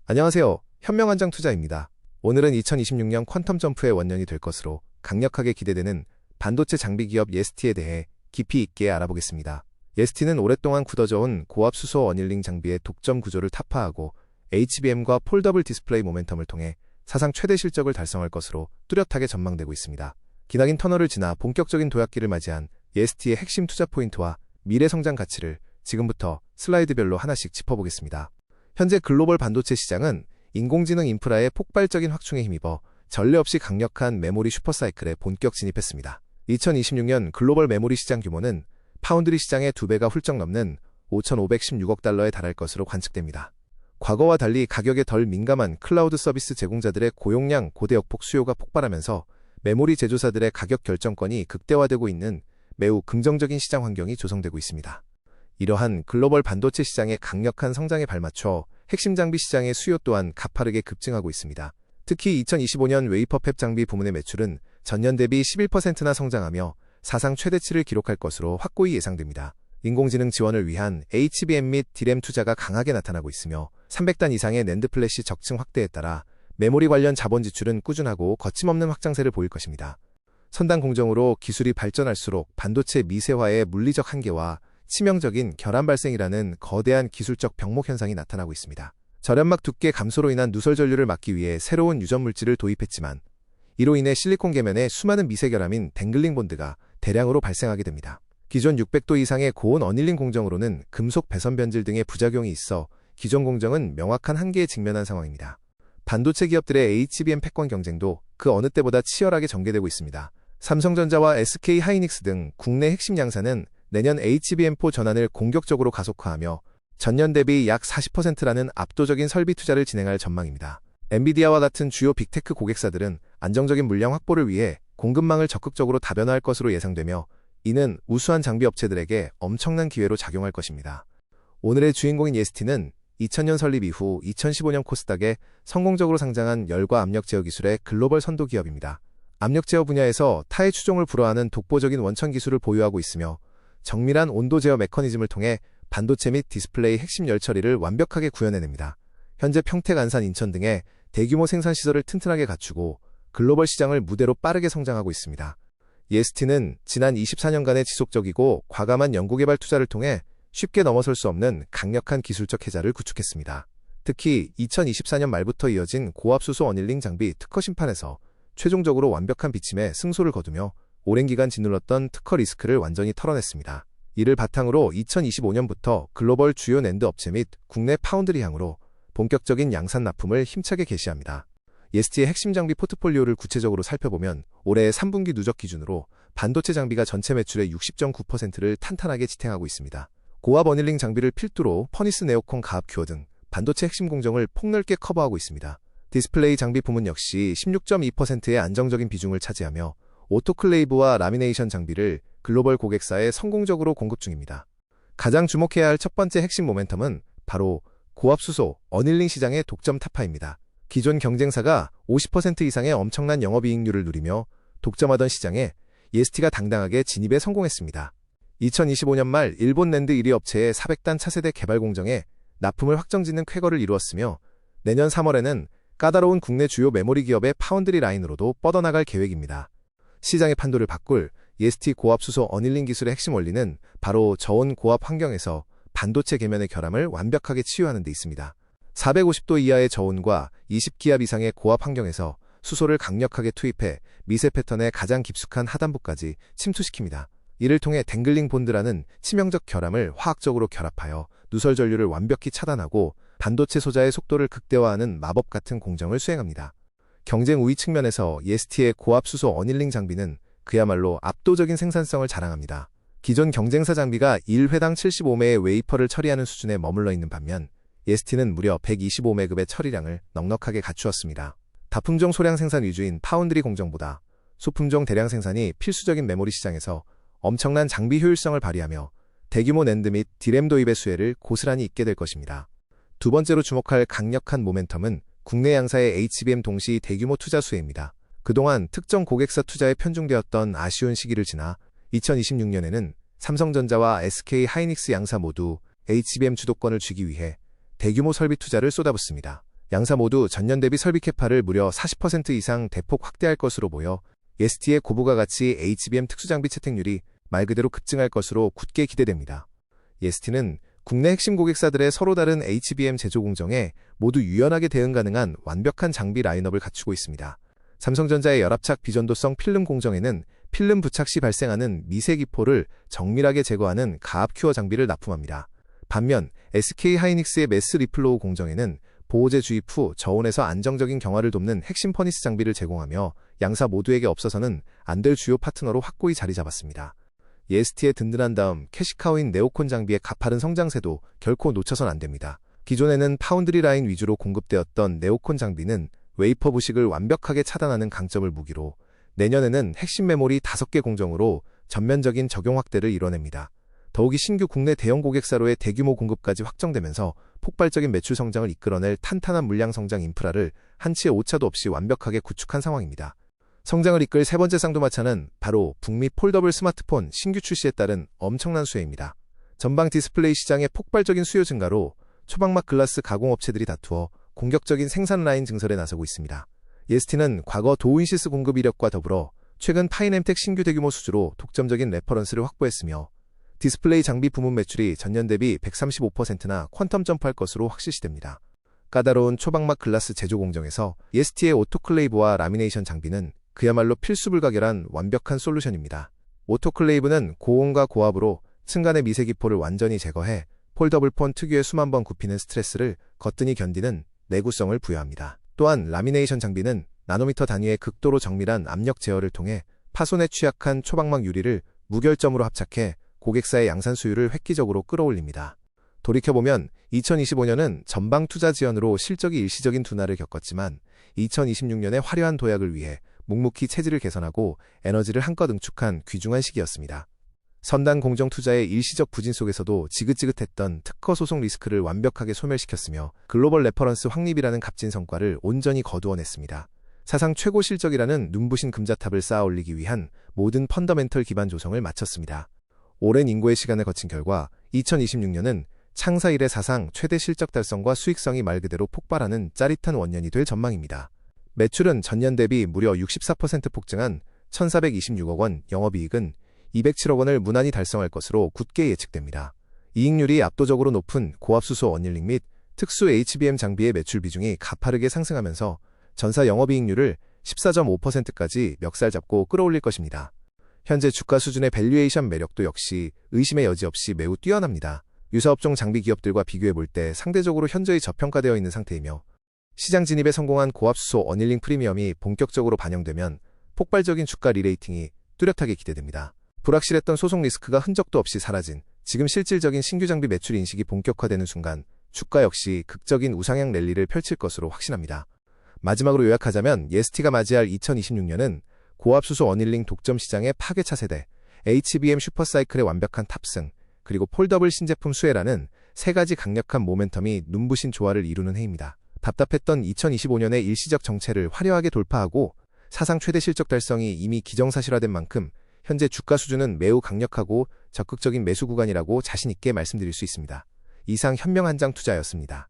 안녕하세요. 현명한장투자입니다. 오늘은 2026년 퀀텀 점프의 원년이 될 것으로 강력하게 기대되는 반도체 장비 기업 예스티에 대해 깊이 있게 알아보겠습니다. 예스티는 오랫동안 굳어져온 고압 수소 어닐링 장비의 독점 구조를 타파하고 HBM과 폴더블 디스플레이 모멘텀을 통해 사상 최대 실적을 달성할 것으로 뚜렷하게 전망되고 있습니다. 기나긴 터널을 지나 본격적인 도약기를 맞이한 예스티의 핵심 투자 포인트와 미래 성장 가치를 지금부터 슬라이드별로 하나씩 짚어보겠습니다. 현재 글로벌 반도체 시장은 인공지능 인프라의 폭발적인 확충에 힘입어 전례 없이 강력한 메모리 슈퍼사이클에 본격 진입했습니다. 2026년 글로벌 메모리 시장 규모는 파운드리 시장의 2배가 훌쩍 넘는 5,516억 달러에 달할 것으로 관측됩니다. 과거와 달리 가격에 덜 민감한 클라우드 서비스 제공자들의 고용량 고대역폭 수요가 폭발하면서 메모리 제조사들의 가격 결정권이 극대화되고 있는 매우 긍정적인 시장 환경이 조성되고 있습니다. 이러한 글로벌 반도체 시장의 강력한 성장에 발맞춰 핵심 장비 시장의 수요 또한 가파르게 급증하고 있습니다. 특히 2025년 웨이퍼팹 장비 부문의 매출은 전년 대비 11%나 성장하며 사상 최대치를 기록할 것으로 확고히 예상됩니다. 인공지능 지원을 위한 HBM 및 D램 투자가 강하게 나타나고 있으며 300단 이상의 낸드 플래시 적층 확대에 따라 메모리 관련 자본 지출은 꾸준하고 거침없는 확장세를 보일 것입니다. 선단 공정으로 기술이 발전할수록 반도체 미세화의 물리적 한계와 치명적인 결함 발생이라는 거대한 기술적 병목 현상이 나타나고 있습니다. 절연막 두께 감소로 인한 누설 전류를 막기 위해 새로운 유전 물질을 도입했지만 이로 인해 실리콘 계면에 수많은 미세 결함인 댕글링 본드가 대량으로 발생하게 됩니다. 기존 600도 이상의 고온 어닐링 공정으로는 금속 배선 변질 등의 부작용이 있어 기존 공정은 명확한 한계에 직면한 상황입니다. 반도체 기업들의 HBM 패권 경쟁도 그 어느 때보다 치열하게 전개되고 있습니다. 삼성전자와 SK 하이닉스 등 국내 핵심 양사는 내년 HBM4 전환을 공격적으로 가속화하며 전년 대비 약 40%라는 압도적인 설비 투자를 진행할 전망입니다. 엔비디아와 같은 주요 빅테크 고객사들은 안정적인 물량 확보를 위해 공급망을 적극적으로 다변화할 것으로 예상되며 이는 우수한 장비 업체들에게 엄청난 기회로 작용할 것입니다. 오늘의 주인공인 예스티는 2000년 설립 이후 2015년 코스닥에 성공적으로 상장한 열과 압력 제어 기술의 글로벌 선도 기업입니다. 압력 제어 분야에서 타의 추종을 불허하는 독보적인 원천 기술을 보유하고 있으며 정밀한 온도 제어 메커니즘을 통해 반도체 및 디스플레이 핵심 열 처리를 완벽하게 구현해냅니다. 현재 평택, 안산, 인천 등의 대규모 생산시설을 튼튼하게 갖추고 글로벌 시장을 무대로 빠르게 성장하고 있습니다. 예스티는 지난 24년간의 지속적이고 과감한 연구개발 투자를 통해 쉽게 넘어설 수 없는 강력한 기술적 해자를 구축했습니다. 특히 2024년 말부터 이어진 고압수소 어닐링 장비 특허 심판에서 최종적으로 완벽한 비침에 승소를 거두며 오랜 기간 짓눌렀던 특허 리스크를 완전히 털어냈습니다. 이를 바탕으로 2025년부터 글로벌 주요 낸드 업체 및 국내 파운드리향으로 본격적인 양산 납품을 힘차게 개시합니다. 예스티의 핵심 장비 포트폴리오를 구체적으로 살펴보면 올해 3분기 누적 기준으로 반도체 장비가 전체 매출의 60.9%를 탄탄하게 지탱하고 있습니다. 고압 어닐링 장비를 필두로 퍼니스 네오콘 가압 큐어 등 반도체 핵심 공정을 폭넓게 커버하고 있습니다. 디스플레이 장비 부문 역시 16.2%의 안정적인 비중을 차지하며 오토클레이브와 라미네이션 장비를 글로벌 고객사에 성공적으로 공급 중입니다. 가장 주목해야 할 첫 번째 핵심 모멘텀은 바로 고압수소 어닐링 시장의 독점 타파입니다. 기존 경쟁사가 50% 이상의 엄청난 영업이익률을 누리며 독점하던 시장에 예스티가 당당하게 진입에 성공했습니다. 2025년 말 일본 낸드 1위 업체의 400단 차세대 개발 공정에 납품을 확정짓는 쾌거를 이루었으며 내년 3월에는 까다로운 국내 주요 메모리 기업의 파운드리 라인으로도 뻗어나갈 계획입니다. 시장의 판도를 바꿀 예스티 고압수소 어닐링 기술의 핵심 원리는 바로 저온 고압 환경에서 반도체 계면의 결함을 완벽하게 치유하는 데 있습니다. 450도 이하의 저온과 20기압 이상의 고압 환경에서 수소를 강력하게 투입해 미세 패턴의 가장 깊숙한 하단부까지 침투시킵니다. 이를 통해 댕글링 본드라는 치명적 결함을 화학적으로 결합하여 누설 전류를 완벽히 차단하고 반도체 소자의 속도를 극대화하는 마법 같은 공정을 수행합니다. 경쟁 우위 측면에서 예스티의 고압수소 어닐링 장비는 그야말로 압도적인 생산성을 자랑합니다. 기존 경쟁사 장비가 1회당 75매의 웨이퍼를 처리하는 수준에 머물러 있는 반면 예스티는 무려 125매급의 처리량을 넉넉하게 갖추었습니다. 다품종 소량 생산 위주인 파운드리 공정보다 소품종 대량 생산이 필수적인 메모리 시장에서 엄청난 장비 효율성을 발휘하며 대규모 낸드 및 D램 도입의 수혜를 고스란히 잇게 될 것입니다. 두 번째로 주목할 강력한 모멘텀은 국내 양사의 HBM 동시 대규모 투자 수혜입니다. 그동안 특정 고객사 투자에 편중되었던 아쉬운 시기를 지나 2026년에는 삼성전자와 SK 하이닉스 양사 모두 HBM 주도권을 쥐기 위해 대규모 설비 투자를 쏟아붓습니다. 양사 모두 전년 대비 설비 캐파를 무려 40% 이상 대폭 확대할 것으로 보여 ST의 고부가 가치 HBM 특수장비 채택률이 말 그대로 급증할 것으로 굳게 기대됩니다. ST는 국내 핵심 고객사들의 서로 다른 HBM 제조 공정에 모두 유연하게 대응 가능한 완벽한 장비 라인업을 갖추고 있습니다. 삼성전자의 열압착 비전도성 필름 공정에는 필름 부착 시 발생하는 미세 기포를 정밀하게 제거하는 가압 큐어 장비를 납품합니다. 반면 SK 하이닉스의 매스 리플로우 공정에는 보호제 주입 후 저온에서 안정적인 경화를 돕는 핵심 퍼니스 장비를 제공하며 양사 모두에게 없어서는 안 될 주요 파트너로 확고히 자리 잡았습니다. ST의 든든한 다음 캐시카우인 네오콘 장비의 가파른 성장세도 결코 놓쳐선 안 됩니다. 기존에는 파운드리 라인 위주로 공급되었던 네오콘 장비는 웨이퍼 부식을 완벽하게 차단하는 강점을 무기로 내년에는 핵심 메모리 5개 공정으로 전면적인 적용 확대를 이뤄냅니다. 더욱이 신규 국내 대형 고객사로의 대규모 공급까지 확정되면서 폭발적인 매출 성장을 이끌어낼 탄탄한 물량 성장 인프라를 한치의 오차도 없이 완벽하게 구축한 상황입니다. 성장을 이끌 세 번째 쌍두마차는 바로 북미 폴더블 스마트폰 신규 출시에 따른 엄청난 수혜입니다. 전방 디스플레이 시장의 폭발적인 수요 증가로 초박막 글라스 가공업체들이 다투어 공격적인 생산 라인 증설에 나서고 있습니다. ST는 과거 도우인시스 공급 이력과 더불어 최근 파이넴텍 신규 대규모 수주로 독점적인 레퍼런스를 확보했으며 디스플레이 장비 부문 매출이 전년 대비 135%나 퀀텀 점프할 것으로 확실시됩니다. 까다로운 초박막 글라스 제조 공정에서 ST의 오토클레이브와 라미네이션 장비는 그야말로 필수불가결한 완벽한 솔루션입니다. 오토클레이브는 고온과 고압으로 층간의 미세 기포를 완전히 제거해 폴더블폰 특유의 수만 번 굽히는 스트레스를 거뜬히 견디는 내구성을 부여합니다. 또한 라미네이션 장비는 나노미터 단위의 극도로 정밀한 압력 제어를 통해 파손에 취약한 초박막 유리를 무결점으로 합착해 고객사의 양산 수율을 획기적으로 끌어올립니다. 돌이켜보면 2025년은 전방 투자 지연으로 실적이 일시적인 둔화를 겪었지만 2026년의 화려한 도약을 위해 묵묵히 체질을 개선하고 에너지를 한껏 응축한 귀중한 시기였습니다. 선단 공정 투자의 일시적 부진 속에서도 지긋지긋했던 특허 소송 리스크를 완벽하게 소멸시켰으며 글로벌 레퍼런스 확립이라는 값진 성과를 온전히 거두어냈습니다. 사상 최고 실적이라는 눈부신 금자탑을 쌓아 올리기 위한 모든 펀더멘털 기반 조성을 마쳤습니다. 오랜 인고의 시간을 거친 결과 2026년은 창사 이래 사상 최대 실적 달성과 수익성이 말 그대로 폭발하는 짜릿한 원년이 될 전망입니다. 매출은 전년 대비 무려 64% 폭증한 1,426억 원, 영업이익은 207억 원을 무난히 달성할 것으로 굳게 예측됩니다. 이익률이 압도적으로 높은 고압수소 어닐링 및 특수 HBM 장비의 매출 비중이 가파르게 상승하면서 전사 영업이익률을 14.5%까지 멱살 잡고 끌어올릴 것입니다. 현재 주가 수준의 밸류에이션 매력도 역시 의심의 여지 없이 매우 뛰어납니다. 유사업종 장비 기업들과 비교해볼 때 상대적으로 현저히 저평가되어 있는 상태이며 시장 진입에 성공한 고압수소 어닐링 프리미엄이 본격적으로 반영되면 폭발적인 주가 리레이팅이 뚜렷하게 기대됩니다. 불확실했던 소송 리스크가 흔적도 없이 사라진 지금 실질적인 신규 장비 매출 인식이 본격화되는 순간 주가 역시 극적인 우상향 랠리를 펼칠 것으로 확신합니다. 마지막으로 요약하자면 ST가 맞이할 2026년은 고압수소 어닐링 독점 시장의 파괴 차세대, HBM 슈퍼사이클의 완벽한 탑승, 그리고 폴더블 신제품 수혜라는 세 가지 강력한 모멘텀이 눈부신 조화를 이루는 해입니다. 답답했던 2025년의 일시적 정체를 화려하게 돌파하고 사상 최대 실적 달성이 이미 기정사실화된 만큼 현재 주가 수준은 매우 강력하고 적극적인 매수 구간이라고 자신 있게 말씀드릴 수 있습니다. 이상 현명한장 투자였습니다.